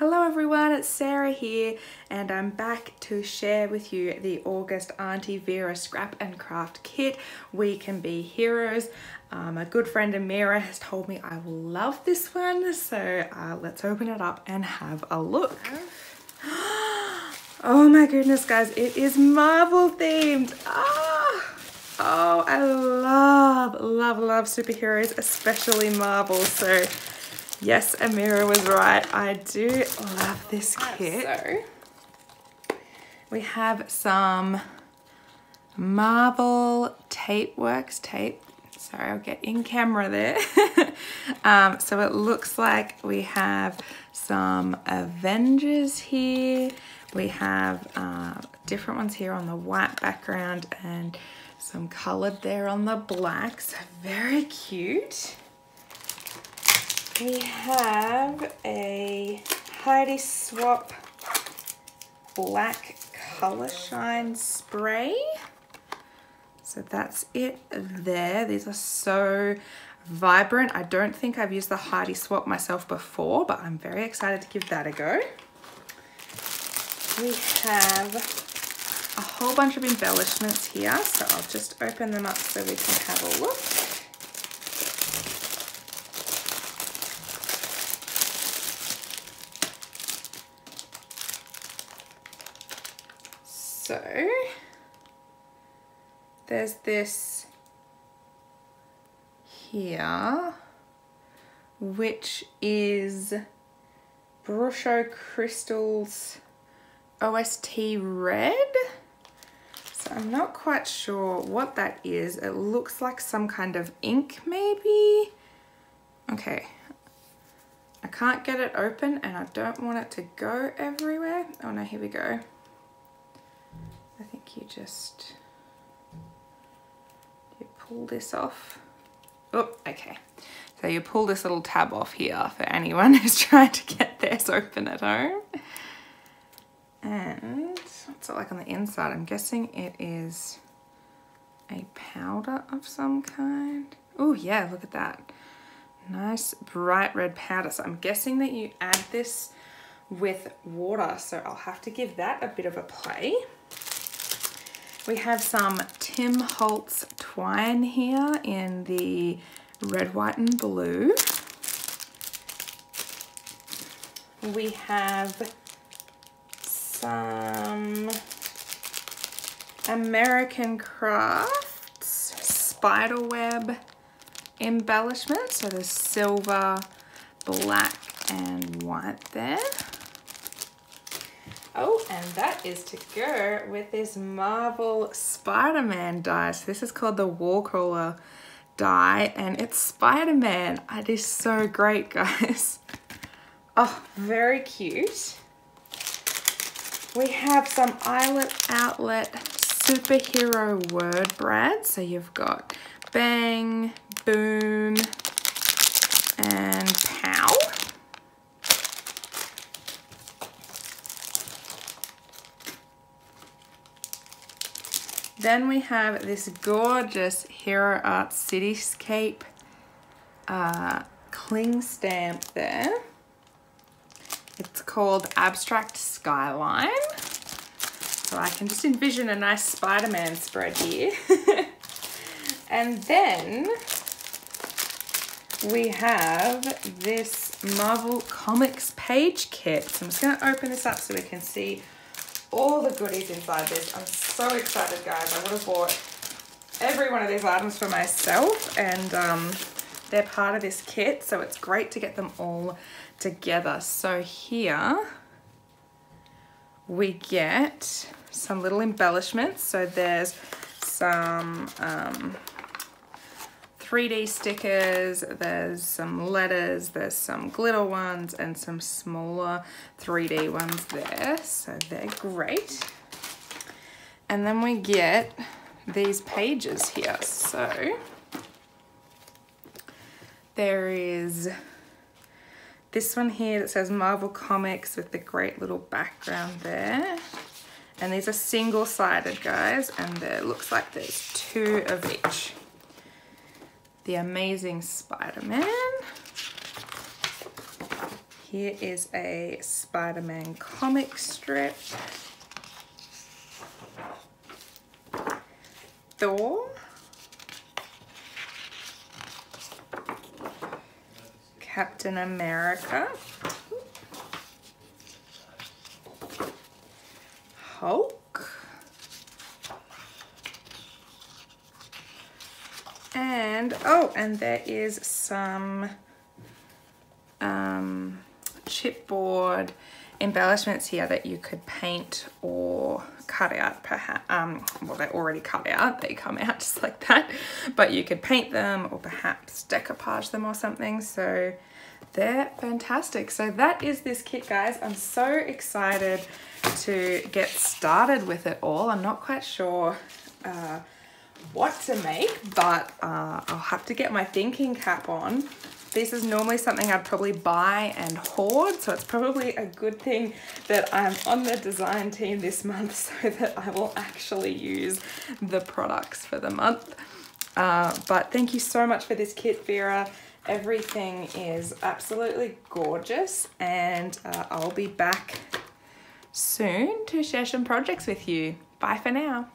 Hello everyone, it's Sarah here and I'm back to share with you the August Aunty Vera Scrap and Craft Kit, We Can Be Heroes. A good friend Vera has told me I will love this one, so let's open it up and have a look. Oh my goodness guys, it is Marvel themed. Oh, I love superheroes, especially Marvel, so yes, Amira was right. I do love this kit. So we have some Marvel Tapeworks tape. Sorry, I'll get in camera there. So it looks like we have some Avengers here. We have different ones here on the white background and some colored there on the black. So very cute. We have a Heidi Swap black color shine spray. So that's it there. These are so vibrant. I don't think I've used the Heidi Swap myself before, but I'm very excited to give that a go. We have a whole bunch of embellishments here, so I'll just open them up so we can have a look. So there's this here, which is Brusho Crystals OST Red. So I'm not quite sure what that is. It looks like some kind of ink maybe. Okay. I can't get it open and I don't want it to go everywhere. Oh no, here we go. I think you pull this off. Oh, okay. So you pull this little tab off here for anyone who's trying to get theirs open at home. And what's it like on the inside? I'm guessing it is a powder of some kind. Oh yeah, look at that. Nice bright red powder. So I'm guessing that you add this with water. So I'll have to give that a bit of a play. We have some Tim Holtz twine here in the red, white and blue. We have some American Crafts spiderweb embellishment. So there's silver, black and white there. Oh, and that is to go with this Marvel Spider-Man die. So this is called the Wall Crawler die and it's Spider-Man. It is so great, guys. Oh, very cute. We have some Eyelet Outlet superhero word brad. So you've got bang, boom, and pow. Then we have this gorgeous Hero Art Cityscape cling stamp there. It's called Abstract Skyline. So I can just envision a nice Spider-Man spread here. And then we have this Marvel Comics page kit. So I'm just going to open this up so we can see all the goodies inside this. I'm so excited, guys. I would have bought every one of these items for myself and they're part of this kit, so it's great to get them all together. So here we get some little embellishments. So there's some 3D stickers, there's some letters, there's some glitter ones and some smaller 3D ones there, so they're great. And then we get these pages here. So there is this one here that says Marvel Comics with the great little background there. And these are single-sided, guys, and there looks like there's 2 of each. The Amazing Spider-Man. Here is a Spider-Man comic strip. Thor. Captain America. Hulk. And, oh, and there is some chipboard embellishments here that you could paint or cut out, perhaps. Well, they're already cut out, they come out just like that, but you could paint them or perhaps decoupage them or something. So they're fantastic. So that is this kit, guys. I'm so excited to get started with it all. I'm not quite sure what to make, but I'll have to get my thinking cap on. This is normally something I'd probably buy and hoard, so it's probably a good thing that I'm on the design team this month so that I will actually use the products for the month. But thank you so much for this kit, Vera. Everything is absolutely gorgeous, and I'll be back soon to share some projects with you. Bye for now.